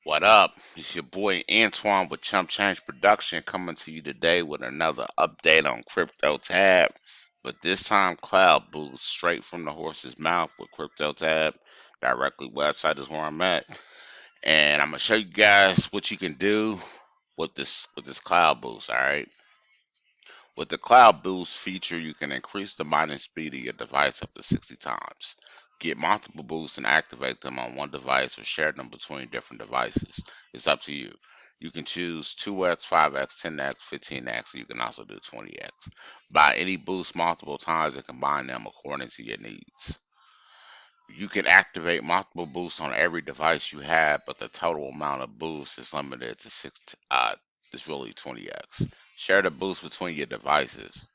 What up? It's your boy Antoine with Chump Production coming to you today with another update on CryptoTab. But this time, Cloud Boost straight from the horse's mouth with CryptoTab. Directly website is where I'm at, and I'm gonna show you guys what you can do with this Cloud Boost. All right. With the Cloud Boost feature, you can increase the mining speed of your device up to 60 times. Get multiple boosts and activate them on one device or share them between different devices. It's up to you. You can choose 2x, 5x, 10x, 15x, or you can also do 20x. Buy any boost multiple times and combine them according to your needs. You can activate multiple boosts on every device you have, but the total amount of boosts is limited to it's really 20x. Share the boost between your devices.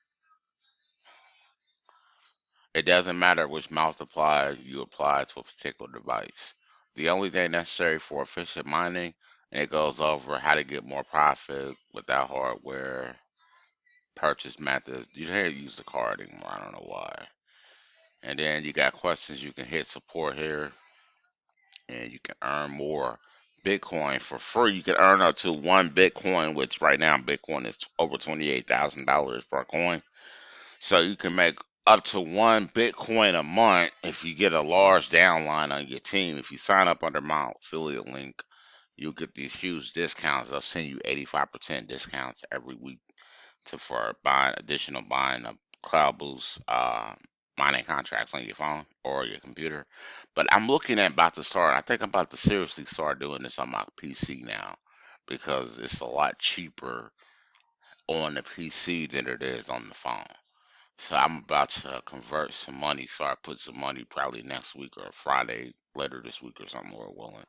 It doesn't matter which multiplier you apply to a particular device. The only thing necessary for efficient mining, and it goes over how to get more profit without hardware, purchase methods. You can't use the card anymore. I don't know why. And then you got questions. You can hit support here, and you can earn more Bitcoin for free. You can earn up to 1 Bitcoin, which right now Bitcoin is over $28,000 per coin. So you can make up to 1 Bitcoin a month if you get a large downline on your team. If you sign up under my affiliate link, you'll get these huge discounts. They'll send you 85% discounts every week for buying of Cloud Boost mining contracts on your phone or your computer. But I'm looking at about to start. I think I'm about to seriously start doing this on my PC now because it's a lot cheaper on the PC than it is on the phone. So I'm about to convert some money. So I put some money probably next week or Friday later this week or something, Lord willing.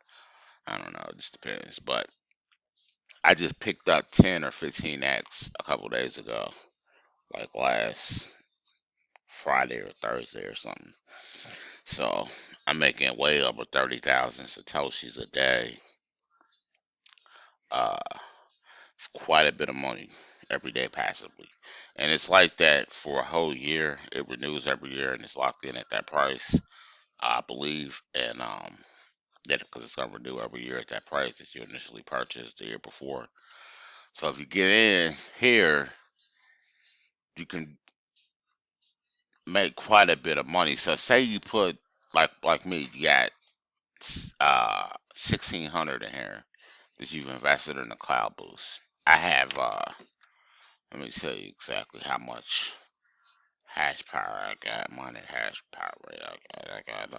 I don't know. It just depends. But I just picked up 10 or 15x a couple days ago, like last Friday or Thursday or something. So I'm making way over 30,000 Satoshis a day. Uh, it's quite a bit of money every day passively. And it's like that for a whole year. It renews every year and it's locked in at that price. I believe, and that because it's gonna renew every year at that price that you initially purchased the year before. So if you get in here, you can make quite a bit of money. So say you put like me, you got 1,600 in here that you've invested in the Cloud Boost. I have let me tell you exactly how much hash power I got, mining hash power rate I got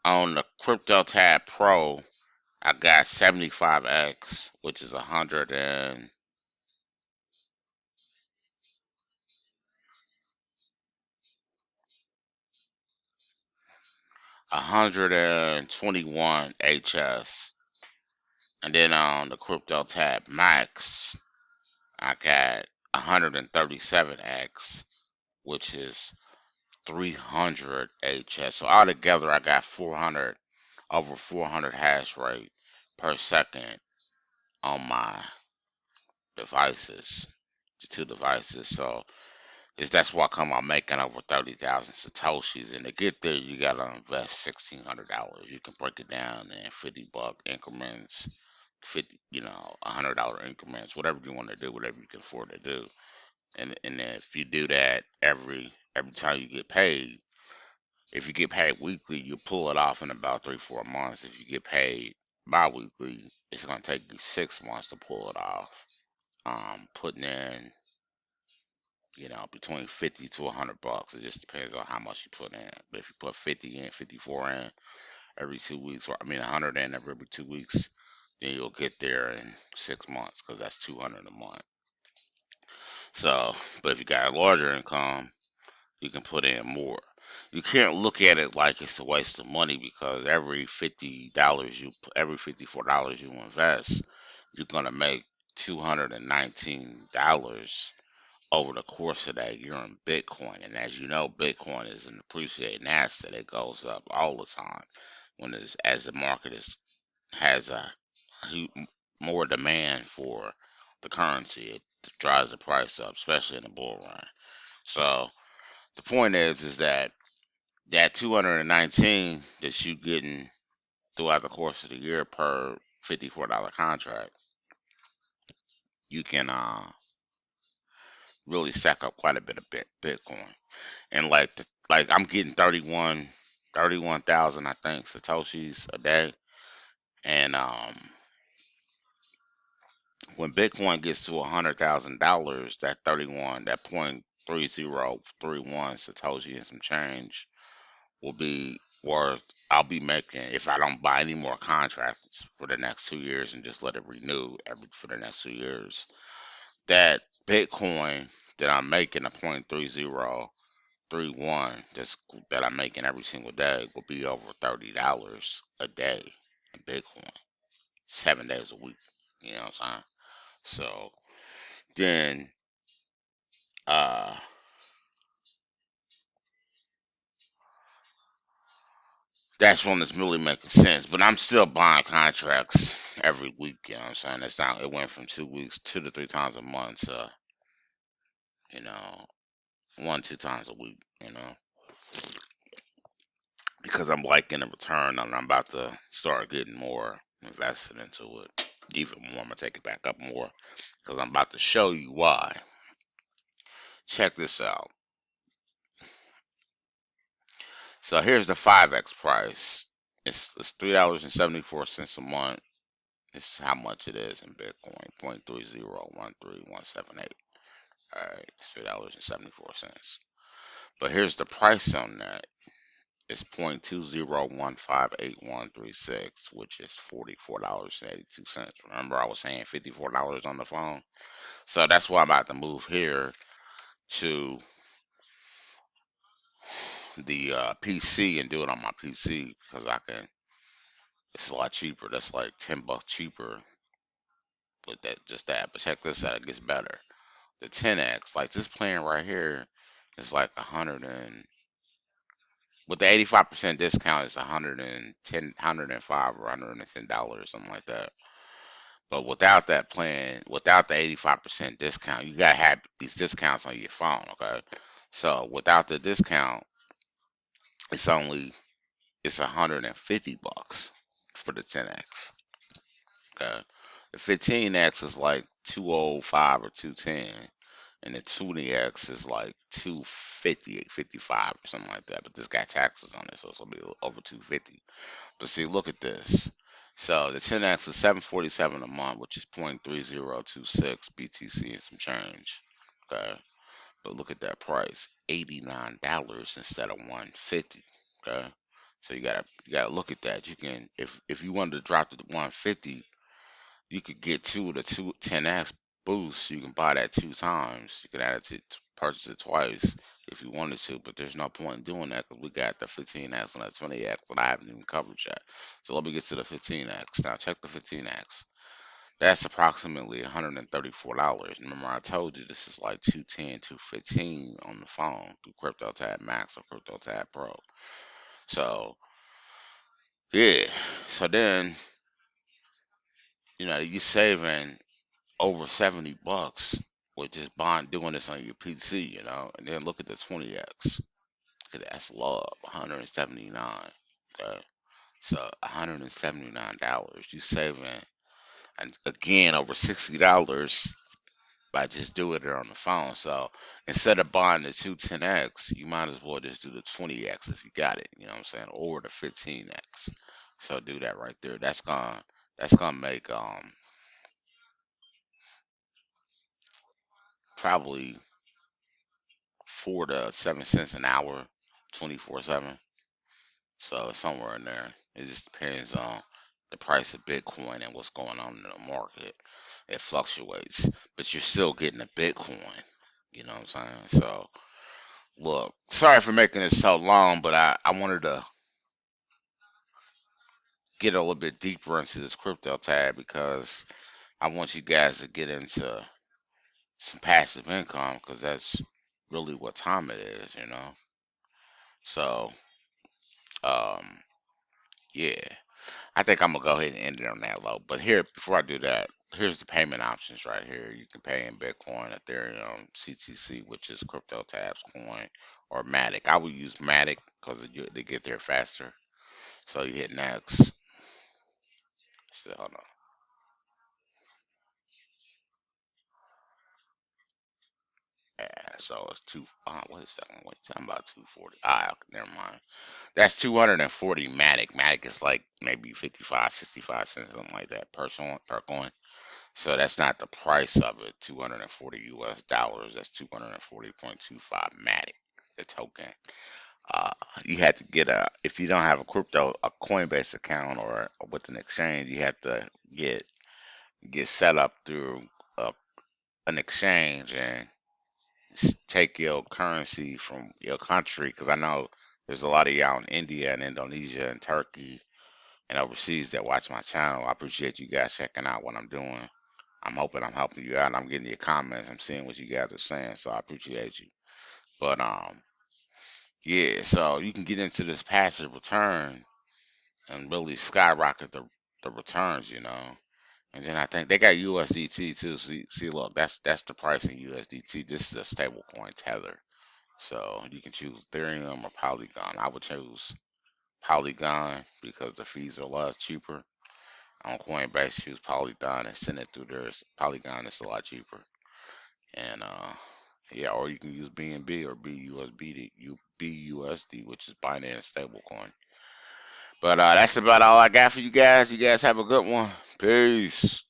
on the CryptoTab Pro. I got 75x, which is 121 HS. And then on the Crypto Tab Max, I got 137x, which is 300 HS. So altogether, I got 400, over 400 hash rate per second on my devices, the two devices. So that's why come I'm making over 30,000 satoshis, and to get there, you gotta invest $1,600. You can break it down in $50 increments, 50, $100 increments, whatever you want to do, whatever you can afford to do. And then if you do that every time you get paid, if you get paid weekly, you pull it off in about 3 4 months. If you get paid bi-weekly, it's gonna take you 6 months to pull it off. Putting in between 50 to $100. It just depends on how much you put in. But if you put 50 in, 54 in every 2 weeks, or I mean 100 in every 2 weeks, then you'll get there in 6 months because that's 200 a month. So, but if you got a larger income, you can put in more. You can't look at it like it's a waste of money because every $54 you invest, you're gonna make $219 over the course of that year in Bitcoin. And as you know, Bitcoin is an appreciating asset. It goes up all the time as the market has hu- more demand for the currency. It drives the price up, especially in the bull run. So the point is that 219 that you getting throughout the course of the year per $54 contract, you can really stack up quite a bit of Bitcoin. And like I'm getting 31,000 I think satoshis a day. And when Bitcoin gets to $100,000, that 0.3031 satoshi and some change will be worth. I'll be making, if I don't buy any more contracts for the next 2 years and just let it renew for the next 2 years, that Bitcoin that I'm making, a 0.3031 that I'm making every single day, will be over $30 a day in Bitcoin, 7 days a week. You know what I'm saying? So then, uh, that's when it's really making sense. But I'm still buying contracts every week. You know what I'm saying? It's not. It went from 2 weeks, 2 to 3 times a month, to you know, 1, 2 times a week. Because I'm liking the return, and I'm about to start getting more invested into it. Even more, I'm gonna take it back up more because I'm about to show you why. Check this out. So here's the 5x price. It's $3.74 a month. This is how much it is in Bitcoin. 0.3013178. Alright, it's $3.74. But here's the price on that. It's 0.20158136, which is $44.82. Remember I was saying $54 on the phone? So that's why I'm about to move here to the PC and do it on my PC because I can. It's a lot cheaper. That's like $10 cheaper with that. But check this out, it gets better. The 10x, like this plan right here, is like 100 with the 85% discount, it's 110, 105 or $110, something like that. But without that plan, without the 85% discount, you gotta have these discounts on your phone, okay? So without the discount, it's only it's $150 for the 10x. Okay. The 15x is like 205 or 210, and the 20x is like 250, 55 or something like that. But this got taxes on it, so it's gonna be over 250. But see, look at this. So the 10x is 747 a month, which is 0.3026 BTC and some change. Okay. But look at that price, $89 instead of 150. Okay. So you gotta look at that. You can, if you wanted to drop to 150, you could get two 10x boosts. You can buy that 2 times. You can add it to purchase it twice if you wanted to, but there's no point in doing that because we got the 15x and the 20x that I haven't even covered yet. So let me get to the 15x. Now check the 15x. That's approximately $134. Remember, I told you this is like 210, 215 on the phone through CryptoTab Max or CryptoTab Pro. So yeah. So then, you saving over $70 with just doing this on your PC, and then look at the 20x. That's love, 179. Okay, so $179. You saving, and again, over $60 by just doing it on the phone. So instead of buying the 210x, you might as well just do the 20x if you got it. You know what I'm saying, or the 15x. So do that right there. That's gonna make probably 4 to 7 cents an hour, 24/7. So it's somewhere in there. It just depends on the price of Bitcoin and what's going on in the market. It fluctuates, but you're still getting a Bitcoin. You know what I'm saying? So look, sorry for making it so long, but I wanted to get a little bit deeper into this crypto tab because I want you guys to get into some passive income because that's really what time it is. So, um, yeah. I think I'm gonna go ahead and end it on that low. But here, before I do that, here's the payment options right here. You can pay in Bitcoin, Ethereum, CTC, which is CryptoTab's coin, or Matic. I would use Matic because they get there faster. So you hit next. Hold on. Yeah, so it's two. What is that one? What you talking about? 240. Never mind. That's 240 Matic. Matic is like maybe 55, 65 cents, something like that per coin. So that's not the price of it. 240 US dollars. That's 240.25 Matic, the token. Uh, you had to get if you don't have a Coinbase account or with an exchange, you have to get set up through uh, an exchange and take your currency from your country. Because I know there's a lot of y'all in India and Indonesia and Turkey and overseas that watch my channel. I appreciate you guys checking out what I'm doing. I'm hoping I'm helping you out. I'm getting your comments. I'm seeing what you guys are saying, so I appreciate you. But yeah, so you can get into this passive return and really skyrocket the returns, you know. And then I think they got USDT too. See, look, that's the price in USDT. This is a stable coin tether, so you can choose Ethereum or Polygon. I would choose Polygon because the fees are a lot cheaper. On Coinbase, choose Polygon and send it through there. Polygon is a lot cheaper, and yeah, or you can use BNB or BUSD, which is Binance stablecoin. But that's about all I got for you guys. You guys have a good one. Peace.